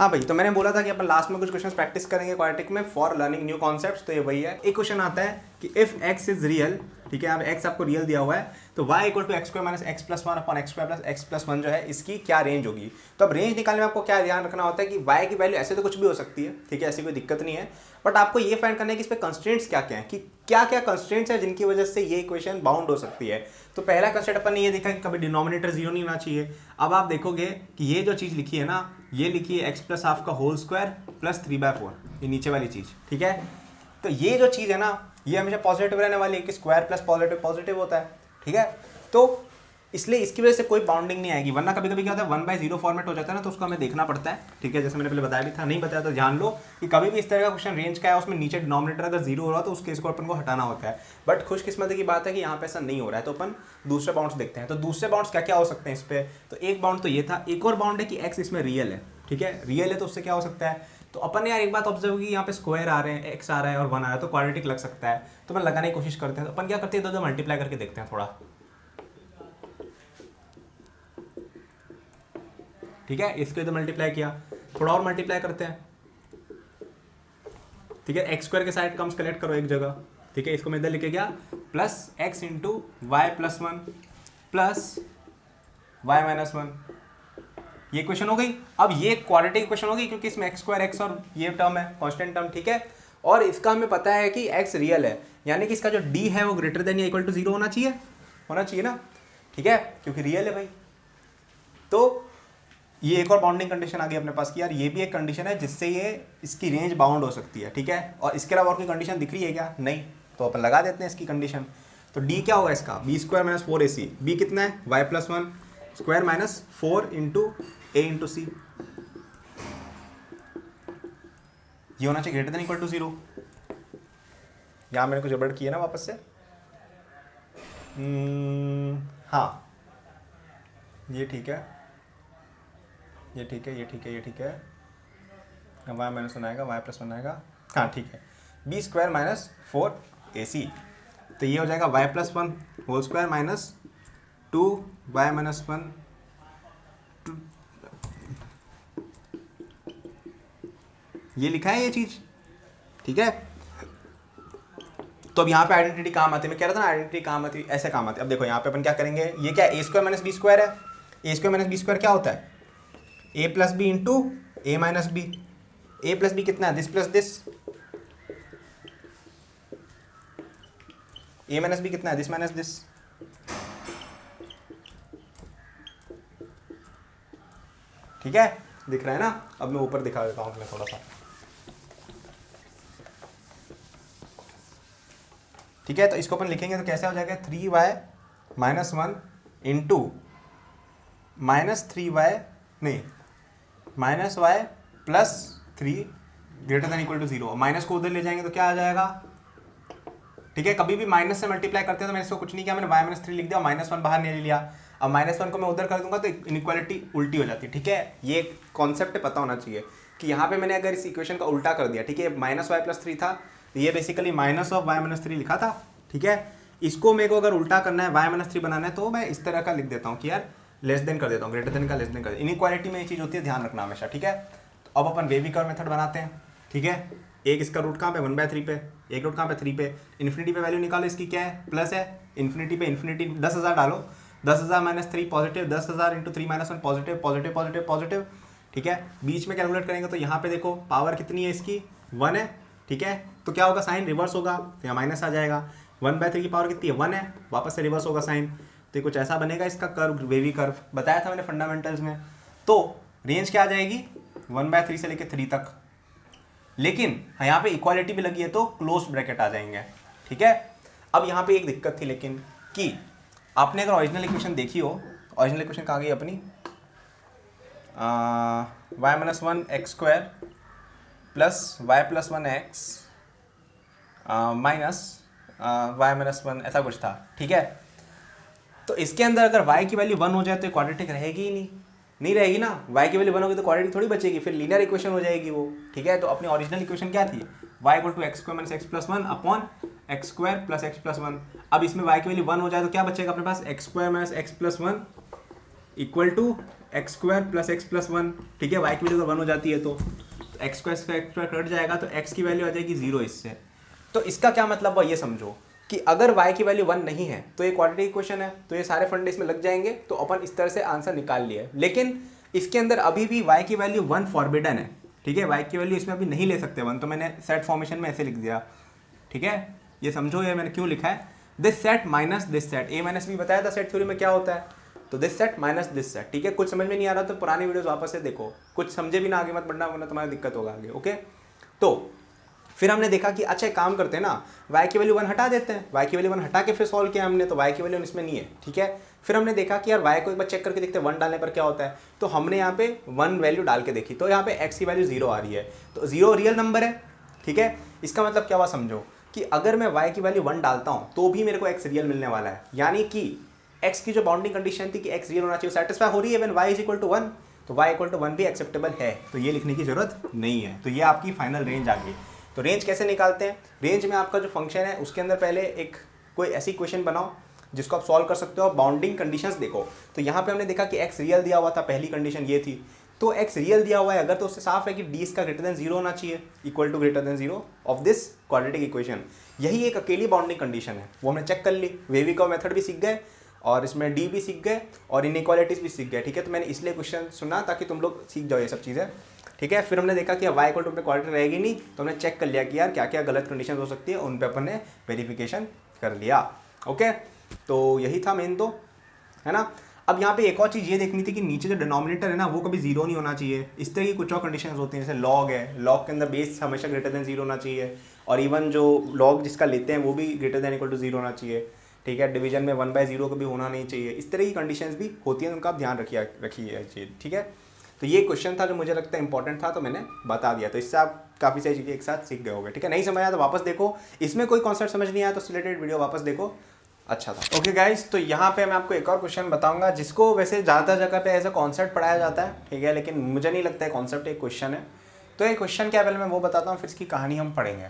हाँ भाई, तो मैंने बोला था कि अपन लास्ट में कुछ क्वेश्चंस प्रैक्टिस करेंगे क्वाड्रेटिक में फॉर लर्निंग न्यू कॉन्सेप्ट्स। तो ये वही है। एक क्वेश्चन आता है कि इफ x इज रियल, ठीक है, अब x आपको रियल दिया हुआ है, तो y equal to x square minus x plus one upon x square plus x plus one जो है, इसकी क्या रेंज होगी। तो अब रेंज निकालने में आपको क्या ध्यान रखना होता है कि y की वैल्यू ऐसे तो कुछ भी हो सकती है, ठीक है, ऐसी कोई दिक्कत नहीं है, बट आपको ये फाइंड करना है कि इस पे कंस्ट्रेंट्स क्या क्या है, कि क्या क्या कंस्ट्रेंट्स है जिनकी वजह से ये इक्वेशन बाउंड हो सकती है। तो पहला कंस्ट्रेंट अपन ने ये देखा कि कभी डिनोमिनेटर जीरो नहीं होना चाहिए। अब आप देखोगे कि ये जो चीज़ लिखी है ना, ये लिखी है एक्स प्लस हाफ का होल स्क्वायर प्लस 3/4, ये नीचे वाली चीज़, ठीक है। तो ये जो चीज़ है ना, ये हमेशा पॉजिटिव रहने वाली है कि स्क्वायर प्लस पॉजिटिव पॉजिटिव होता है, ठीक है। तो इसलिए इसकी वजह से कोई बाउंडिंग नहीं आएगी, वरना कभी कभी क्या होता है 1/0 फॉर्मेट हो जाता है ना, तो उसको हमें देखना पड़ता है, ठीक है। जैसे मैंने पहले बताया भी था, नहीं बताया तो ध्यान लो कि कभी भी इस तरह का क्वेश्चन रेंज का है, उसमें नीचे डिनोमिनेटर अगर जीरो हो रहा है तो उस केस को अपन को हटाना होता है। बट खुशकिस्मती की बात है कि यहाँ पे ऐसा नहीं हो रहा है, तो अपन दूसरे बाउंड्स देखते हैं। तो दूसरे बाउंड्स क्या क्या हो सकते हैं इस पर। तो एक बाउंड तो ये था, एक और बाउंड है कि एक्स इसमें रियल है, ठीक है, रियल है, तो उससे क्या हो सकता है। तो अपन ने यार एक बात ऑब्जर्व की, यहाँ पे स्क्वायर आ रहे हैं, एक्स आ रहा है और वन आ रहा है, तो क्वाड्रेटिक लग सकता है। तो अपन लगाने की कोशिश करते हैं। तो अपन क्या करते हैं, दो मल्टीप्लाई करके देखते हैं थोड़ा, ठीक है। इसको इधर मल्टीप्लाई किया, थोड़ा और मल्टीप्लाई करते हैं, ठीक है। एक्स स्क्वायर के साइड टर्म्स कलेक्ट करो एक जगह, ठीक है। इसको मैं इधर लिखे गया plus x into y plus one plus y minus one, ये क्वेश्चन हो गई। अब ये क्वाड्रेटिक क्वेश्चन होगी क्योंकि इसमें एक्स स्क्वायर एक्स और ये टर्म है कांस्टेंट टर्म, ठीक है। और इसका हमें पता है कि एक्स रियल है, यानी कि इसका जो डी है वो ग्रेटर देन या इक्वल टू जीरो होना चाहिए ना, ठीक है, क्योंकि रियल है भाई। तो ये एक और बाउंडिंग कंडीशन आ गई अपने पास कि यार ये भी एक कंडीशन है जिससे ये इसकी रेंज बाउंड हो सकती है, ठीक है। और इसके अलावा और कोई कंडीशन दिख रही है क्या, नहीं, तो अपन लगा देते हैं इसकी कंडीशन। तो डी क्या होगा इसका, B square minus 4ac, b कितना है y plus one square minus 4 into a into c, ये होना चाहिए greater than equal to zero. यहाँ मैंने कुछ गड़बड़ किया ना वापस से, हाँ ये ठीक है, ये ठीक है, ये ठीक है, ये ठीक है। वाई माइनस वन आएगा, वाई प्लस वन आएगा, हाँ ठीक है। बी स्क्वायर माइनस 4ac, तो ये हो जाएगा y plus one whole square minus 2y minus one, ये लिखा है ये चीज़, ठीक है। तो अब यहाँ पे आइडेंटिटी काम आती है, मैं कह रहा था ना आइडेंटिटी काम आती है, ऐसे काम आती है। अब देखो यहाँ पे अपन क्या करेंगे, ये क्या है, a square minus b square है, a square minus b square क्या होता है, a plus b into a minus b. A plus b कितना है, this plus this, a minus b कितना है, दिस माइनस दिस, ठीक है, दिख रहा है ना। अब मैं ऊपर दिखा देता हूँ थोड़ा सा, ठीक है। तो इसको अपन लिखेंगे तो कैसे हो जाएगा, 3y minus one into minus 3y, नहीं minus y plus 3 greater than equal to zero. Minus को उधर ले जाएंगे तो क्या आ जाएगा, ठीक है। कभी भी माइनस से मल्टीप्लाई करते हैं तो मैंने इसको कुछ नहीं किया, मैंने y माइनस 3 लिख दिया, माइनस वन बाहर नहीं लिया। अब माइनस वन को मैं उधर कर दूंगा तो इनइक्वालिटी उल्टी हो जाती है, ठीक है। ये कॉन्सेप्ट पता होना चाहिए कि यहाँ पे मैंने अगर इस इक्वेशन का उल्टा कर दिया, ठीक है, माइनस वाई प्लस 3 था, ये basically minus of y minus 3 लिखा था, ठीक है। इसको मेरे को अगर उल्टा करना है, वाई माइनस 3 बनाना है, तो मैं इस तरह का लिख देता हूँ कि यार लेस देन कर देता हूँ, ग्रेटर देन का लेस देन कर देता हूँ। इनइक्वालिटी में ये चीज़ होती है, ध्यान रखना हमेशा, ठीक है। तो अब अपन बेबी कर्व मेथड बनाते हैं, ठीक है। एक इसका रूट कहाँ पे, 1/3 पे, एक रूट कहाँ पे 3 पे, इन्फिनिटी पे वैल्यू निकालो, इसकी क्या है, प्लस है, इन्फिनिटी पे इन्फिनिटी 10,000 डालो, 10,000 minus 3 positive, 10,000 into 3 minus 1 positive positive positive positive, ठीक है। बीच में कैलकुलेट करेंगे तो यहाँ पे देखो पावर कितनी है इसकी, 1 है, ठीक है। तो क्या होगा, साइन रिवर्स होगा, तो यहाँ माइनस आ जाएगा। 1/3 की पावर कितनी है, 1 है, वापस से रिवर्स होगा साइन, तो ये कुछ ऐसा बनेगा इसका कर्व, वेवी कर्व बताया था मैंने फंडामेंटल्स में। तो रेंज क्या आ जाएगी, 1/3 से लेकर 3 तक, लेकिन यहाँ पे इक्वालिटी भी लगी है तो क्लोज ब्रैकेट आ जाएंगे, ठीक है। अब यहाँ पे एक दिक्कत थी लेकिन, कि आपने अगर ओरिजिनल इक्वेशन देखी हो, ओरिजिनल इक्वेशन कहाँ गई अपनी, y minus one x square plus y plus one x minus y minus one, ऐसा कुछ था, ठीक है। तो इसके अंदर अगर y की वैल्यू 1 हो जाए तो क्वाड्रेटिक रहेगी ही नहीं रहेगी ना। y की वैल्यू 1 होगी तो क्वाड्रेटिक थोड़ी बचेगी, फिर लीनियर इक्वेशन हो जाएगी वो, ठीक है। तो अपनी ओरिजिनल इक्वेशन क्या थी, y equal to x square minus x plus one upon x square plus x plus one. अब इसमें y की वैल्यू 1 हो जाए तो क्या बचेगा अपने पास, x square minus x plus one equal to x square plus x plus one, ठीक है, वाई की वैल्यू अगर 1 हो जाती है तो एक्स स्क्वायर से एक्स स्क्वायर कट जाएगा तो एक्स की वैल्यू आ जाएगी 0 इससे। तो इसका क्या मतलब है ये समझो कि अगर y की वैल्यू 1 नहीं है तो ये क्वाड्रेटिक इक्वेशन है, तो ये सारे फंडे इसमें लग जाएंगे, तो अपन इस तरह से आंसर निकाल लिया है। लेकिन इसके अंदर अभी भी y की वैल्यू 1 फॉरबिडन है, ठीक है, y की वैल्यू इसमें अभी नहीं ले सकते 1, तो मैंने सेट फॉर्मेशन में ऐसे लिख दिया, ठीक है। ये समझो ये मैंने क्यों लिखा है, this set minus this set, a minus b बताया था सेट थ्योरी में क्या होता है, तो this set minus this set, ठीक है। कुछ समझ में नहीं आ रहा तो पुरानी वीडियोस वापस से देखो, कुछ समझे भी ना आगे मत बढ़ना वरना तुम्हारी दिक्कत होगा आगे, ओके। तो फिर हमने देखा कि अच्छा एक काम करते हैं ना, y की वैल्यू 1 हटा देते हैं, y की वैल्यू 1 हटा के फिर सॉल्व किया हमने, तो y की वैल्यू इसमें नहीं है, ठीक है। फिर हमने देखा कि यार y को एक बार चेक करके देखते हैं 1 डालने पर क्या होता है, तो हमने यहाँ पे 1 वैल्यू डाल के देखी, तो यहाँ पे x की वैल्यू 0 आ रही है, तो 0 रियल नंबर है, ठीक है। इसका मतलब क्या हुआ समझो कि अगर मैं y की वैल्यू 1 डालता हूँ तो भी मेरे को x रियल मिलने वाला है, यानी कि x की जो बाउंडिंग कंडीशन थी कि x रियल होना चाहिए सेटिस्फाई हो रही है when y is equal to 1, तो y इक्वल टू 1 भी एक्सेप्टेबल है, तो ये लिखने की जरूरत नहीं है। तो ये आपकी फाइनल रेंज आ गई। तो रेंज कैसे निकालते हैं, रेंज में आपका जो फंक्शन है उसके अंदर पहले एक कोई ऐसी इक्वेशन बनाओ जिसको आप सॉल्व कर सकते हो, बाउंडिंग कंडीशंस देखो। तो यहाँ पे हमने देखा कि x रियल दिया हुआ था, पहली कंडीशन ये थी, तो x रियल दिया हुआ है अगर, तो उससे साफ है कि d इसका ग्रेटर देन 0 होना चाहिए, equal to greater than 0 of this quadratic equation. यही एक अकेली बाउंडिंग कंडीशन है, वो हमने चेक कर ली, वेवी का मेथड भी सीख गए और इसमें d भी सीख गए और इनइक्वालिटीज भी सीख गए, ठीक है। तो मैंने इसलिए क्वेश्चन सुना ताकि तुम लोग सीख जाओ ये सब चीज़ें, ठीक है। फिर हमने देखा कि y इक्वल टू पे क्वाड्रेटिक रहेगी नहीं, तो हमने चेक कर लिया कि यार क्या क्या गलत कंडीशन हो सकती है, उन पे अपन ने वेरिफिकेशन कर लिया, ओके। तो यही था मेन, तो है ना। अब यहाँ पे एक और चीज़ ये देखनी थी कि नीचे जो डिनोमिनेटर है ना वो कभी 0 नहीं होना चाहिए। इस तरह की कुछ और कंडीशंस होती हैं, जैसे लॉग है, लॉग के अंदर बेस हमेशा ग्रेटर देन 0 होना चाहिए, और इवन जो लॉग जिसका लेते हैं वो भी ग्रेटर देन इक्वल टू 0 होना चाहिए, ठीक है। डिवीजन में 1/0 कभी होना नहीं चाहिए, इस तरह की कंडीशंस भी होती हैं, उनका आप ध्यान रखिए, ठीक है। तो ये क्वेश्चन था जो मुझे लगता है इंपॉर्टेंट था, तो मैंने बता दिया, तो इससे आप काफ़ी सारी चीज़ें एक साथ सीख गए होंगे, ठीक है। नहीं समझ आया तो वापस देखो, इसमें कोई कॉन्सेप्ट समझ नहीं आया तो रिलेटेड वीडियो वापस देखो, अच्छा था, ओके गाइस। तो यहाँ पे मैं आपको एक और क्वेश्चन बताऊंगा जिसको वैसे ज़्यादा जगह पे एज अ कॉन्सेप्ट पढ़ाया जाता है, ठीक है, लेकिन मुझे नहीं लगता है कॉन्सेप्ट एक क्वेश्चन है। तो ये क्वेश्चन क्या, पहले मैं वो बताता हूँ फिर इसकी कहानी हम पढ़ेंगे।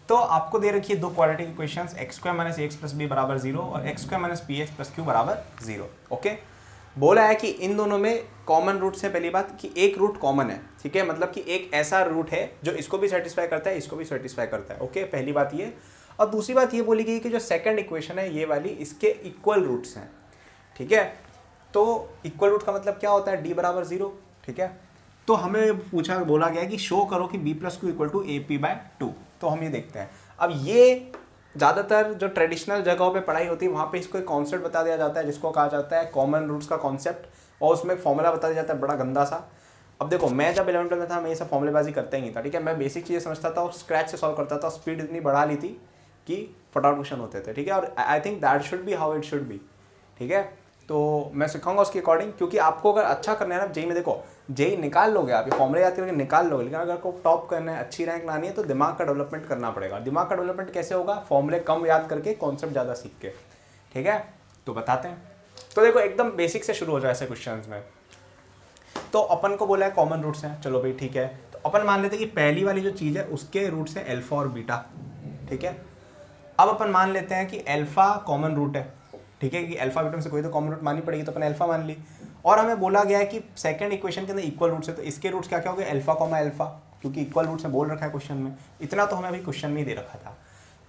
तो आपको दे रखी है दो quadratic equations, x square minus x plus b बराबर 0 और x square minus p x plus q बराबर 0, ओके। बोला है कि इन दोनों में कॉमन रूट से, पहली बात कि एक रूट कॉमन है, ठीक है, मतलब कि एक ऐसा रूट है जो इसको भी सेटिस्फाई करता है, इसको भी सेटिस्फाई करता है, ओके, पहली बात ये। और दूसरी बात ये बोली गई कि जो सेकंड इक्वेशन है ये वाली, इसके इक्वल रूट्स हैं, ठीक है। तो इक्वल रूट का मतलब क्या होता है, d बराबर 0, ठीक है। तो हमें बोला गया कि शो करो कि b plus Q equal to AP/2। तो हम ये देखते हैं। अब ये ज़्यादातर जो ट्रेडिशनल जगहों पे पढ़ाई होती है वहाँ पे इसको एक कॉन्सेप्ट बता दिया जाता है जिसको कहा जाता है कॉमन रूट्स का कॉन्सेप्ट, और उसमें एक फॉर्मूला बता दिया जाता है बड़ा गंदा सा। अब देखो मैं जब 11th में था मैं ये सब फॉर्मूलेबाजी करता ही नहीं था, ठीक है। मैं बेसिक चीज़ें समझता था और स्क्रैच से सॉल्व करता था, स्पीड इतनी बढ़ा ली थी कि फटाफट क्वेश्चन होते थे, ठीक है। और I think that should be how it should be, ठीक है। तो मैं सिखाऊंगा उसके अकॉर्डिंग, क्योंकि आपको अगर अच्छा करना है ना जेई में, देखो जेई निकाल लोगे आप, ये फॉर्मूले याद करके निकाल लोगे, लेकिन अगर आपको टॉप करना है, अच्छी रैंक लानी है, तो दिमाग का डेवलपमेंट करना पड़ेगा। दिमाग का डेवलपमेंट कैसे होगा, फॉर्मूले कम याद करके कॉन्सेप्ट ज़्यादा सीख के, ठीक है। तो बताते हैं। तो देखो एकदम बेसिक से शुरू हो जाए ऐसे क्वेश्चन में। तो अपन को बोला है कॉमन रूट्स हैं, चलो भाई ठीक है। तो अपन मान लेते हैं कि पहली वाली जो चीज़ है उसके रूट्स हैं अल्फा और बीटा, ठीक है। अब अपन मान लेते हैं कि अल्फा कॉमन रूट है, ठीक है, कि अल्फा बीटा में से कोई तो कॉमन रूट माननी पड़ेगी, तो अपन अल्फा मान ली। और हमें बोला गया है कि सेकंड इक्वेशन के अंदर इक्वल रूट्स है, तो इसके रूट्स क्या क्या हो गए, अल्फा कॉमा अल्फा, क्योंकि इक्वल रूट्स में बोल रखा है क्वेश्चन में। इतना तो हमें अभी क्वेश्चन में ही दे रखा था।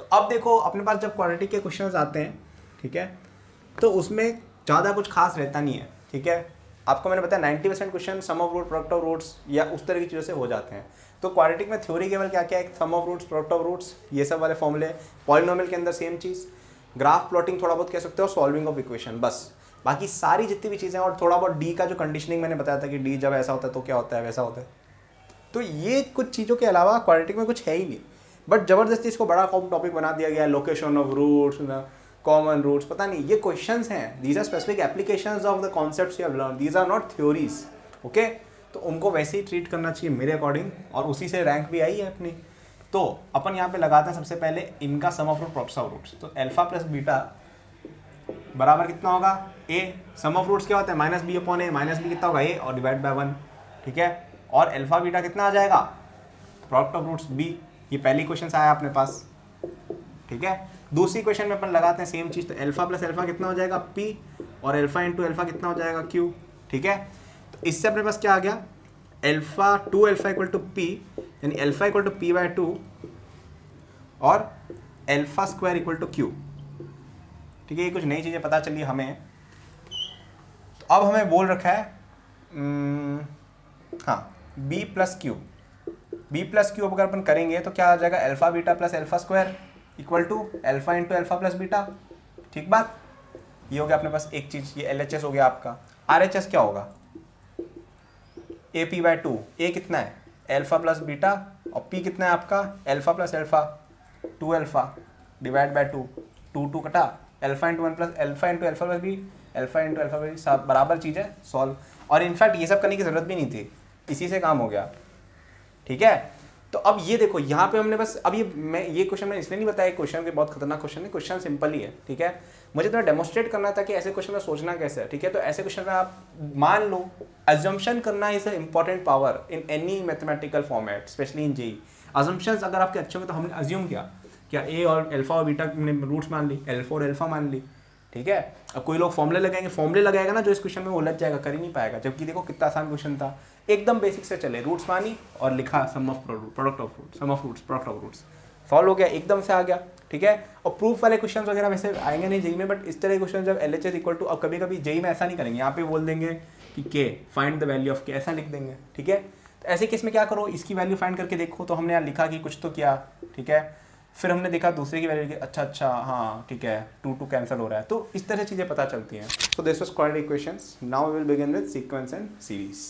तो अब देखो अपने पास जब क्वाड्रेटिक के क्वेश्चन आते हैं, ठीक है, तो उसमें ज़्यादा कुछ खास रहता नहीं है, ठीक है। आपको मैंने बताया 90% question sum of root, product of roots या उस तरह की चीज़ों से हो जाते हैं। तो क्वाड्रेटिक में थ्योरी केवल क्या क्या है, sum of roots, product of roots, ये सब वाले फॉर्मूले। पॉलिनोमियल के अंदर सेम चीज़, ग्राफ प्लॉटिंग थोड़ा बहुत कह सकते हो, सॉल्विंग ऑफ इक्वेशन, बस। बाकी सारी जितनी भी चीज़ें, और थोड़ा बहुत डी का जो कंडीशनिंग मैंने बताया था कि डी जब ऐसा होता है तो क्या होता है, वैसा होता है। तो ये कुछ चीज़ों के अलावा क्वाड्रेटिक में कुछ है ही नहीं, बट ज़बरदस्ती इसको बड़ा टॉपिक बना दिया गया है, location of roots, common roots, पता नहीं ये क्वेश्चंस हैं, these are specific applications of the concepts you have learn, these are not theories, okay. तो उनको वैसे ही ट्रीट करना चाहिए मेरे अकॉर्डिंग, और उसी से रैंक भी आई है अपनी। तो अपन यहाँ पे लगाते हैं सबसे पहले इनका sum of root, product of roots. तो अल्फा प्लस बीटा बराबर कितना होगा, ए। सम ऑफ रूट्स क्या होता है, माइनस बी अपॉन ए, माइनस बी कितना होगा, ए, और डिवाइड बाय 1, ठीक है। और अल्फा बीटा कितना आ जाएगा, प्रोडक्ट ऑफ रूट्स बी। ये पहली क्वेश्चन आया अपने पास, ठीक है। दूसरी क्वेश्चन में अपन लगाते हैं सेम चीज़, तो अल्फा प्लस अल्फा कितना हो जाएगा, पी, और अल्फा इंटू अल्फा कितना हो जाएगा, क्यू, ठीक है। तो इससे अपने पास क्या आ गया, alpha 2 alpha equal to p, यानी alpha equal to p by 2 और alpha square equal to q. ठीक है, ये कुछ नई चीज़ें पता चली हमें। तो अब हमें बोल रखा है हाँ B plus Q, B plus Q अगर अपन करेंगे तो क्या आ जाएगा, alpha beta plus alpha square equal to alpha into alpha plus beta. ठीक बात, ये हो गया अपने पास एक चीज़, ये LHS हो गया आपका। RHS क्या होगा, ए पी बाय 2, ए कितना है अल्फा प्लस बीटा और पी कितना है आपका alpha plus alpha 2 alpha divide by 2, 2 कटा, alpha into 1 plus alpha into alpha plus B, alpha into alpha plus सब बराबर चीज़ है, सॉल्व। और इनफैक्ट ये सब करने की ज़रूरत भी नहीं थी, इसी से काम हो गया। ठीक है, तो अब ये देखो यहाँ पे हमने बस, अब ये क्वेश्चन मैंने इसलिए नहीं बताया, क्वेश्चन के बहुत खतरनाक क्वेश्चन है, क्वेश्चन सिंपल ही है। ठीक है, मुझे तो डेमोस्ट्रेट करना था कि ऐसे क्वेश्चन में सोचना कैसे है। ठीक है, तो ऐसे क्वेश्चन में आप मान लो अजम्पशन करना is a important power in any mathematical format, specially in JEE. Assumptions अगर आपके अच्छे हो तो हमने अज्यूम किया क्या ए और अल्फा और बीटा हमने रूट्स मान ली, अल्फा और अल्फा मान ली। ठीक है, अब कोई लोग फॉर्मूले लगाएंगे, फॉर्मूले लगाएगा ना जो इस क्वेश्चन में वो उलझ जाएगा, कर ही नहीं पाएगा। जबकि देखो कितना आसान क्वेश्चन था, एकदम बेसिक से चले, रूट्स मानी और लिखा sum of product of roots, sum of roots product of roots, solve हो गया, एकदम से आ गया। ठीक है, और प्रूफ वाले क्वेश्चन वगैरह वैसे आएंगे नहीं जेई में, बट इस तरह के क्वेश्चन जब LHS इक्वल टू, अब कभी कभी जेई में ऐसा नहीं करेंगे, यहाँ पे बोल देंगे कि के फाइंड द वैल्यू ऑफ के, ऐसा लिख देंगे। ठीक है, तो ऐसे केस में क्या करो, इसकी वैल्यू फाइंड करके देखो। तो हमने यहाँ लिखा कि कुछ तो किया, ठीक है, फिर हमने देखा दूसरे की वैल्यू की, अच्छा हाँ ठीक है 2 कैंसिल हो रहा है, तो इस तरह चीज़ें पता चलती हैं। So this was quadratic equations. Now we will begin with sequence and series.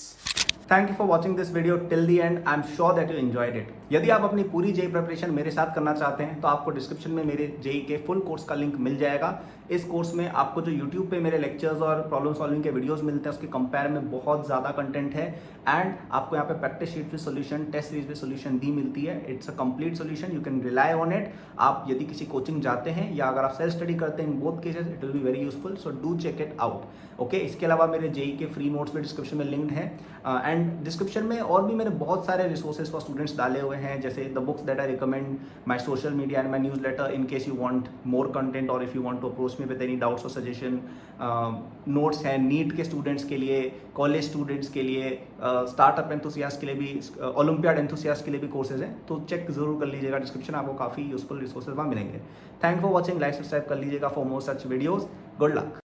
Thank you for watching this video till the end. I'm sure that you enjoyed it. यदि आप अपनी पूरी जेई प्रिपरेशन मेरे साथ करना चाहते हैं तो आपको डिस्क्रिप्शन में मेरे जेई के फुल कोर्स का लिंक मिल जाएगा। इस कोर्स में आपको जो YouTube पे मेरे लेक्चर्स और प्रॉब्लम सॉल्विंग के वीडियोस मिलते हैं उसके कंपेयर में बहुत ज़्यादा कंटेंट है, एंड आपको यहाँ पे practice sheet with solution, test series with solution दी मिलती है। It's a complete solution, you can rely on it. आप यदि किसी कोचिंग जाते हैं या अगर आप सेल्फ स्टडी करते हैं, in both cases it will be very useful, so do check it out. Okay, इसके अलावा मेरे जेई के फ्री नोट्स भी डिस्क्रिप्शन में लिंक्ड हैं, एंड डिस्क्रिप्शन में और भी मैंने बहुत सारे रिसोर्सेज फॉर स्टूडेंट्स डाले हुए हैं, जैसे the books that I recommend, my social media and my newsletter in case you want more content or if you want to approach me with any doubts or suggestion. Notes हैं NEET के students के लिए, college students के लिए, startup enthusiast के लिए भी, olympiad enthusiast के लिए भी कोर्सेज हैं, तो चेक जरूर कर लीजिएगा डिस्क्रिप्शन, आपको काफ़ी यूजफुल रिसोर्सेज वहाँ मिलेंगे। Thank for watching, like subscribe कर लीजिएगा for more such videos. Good luck.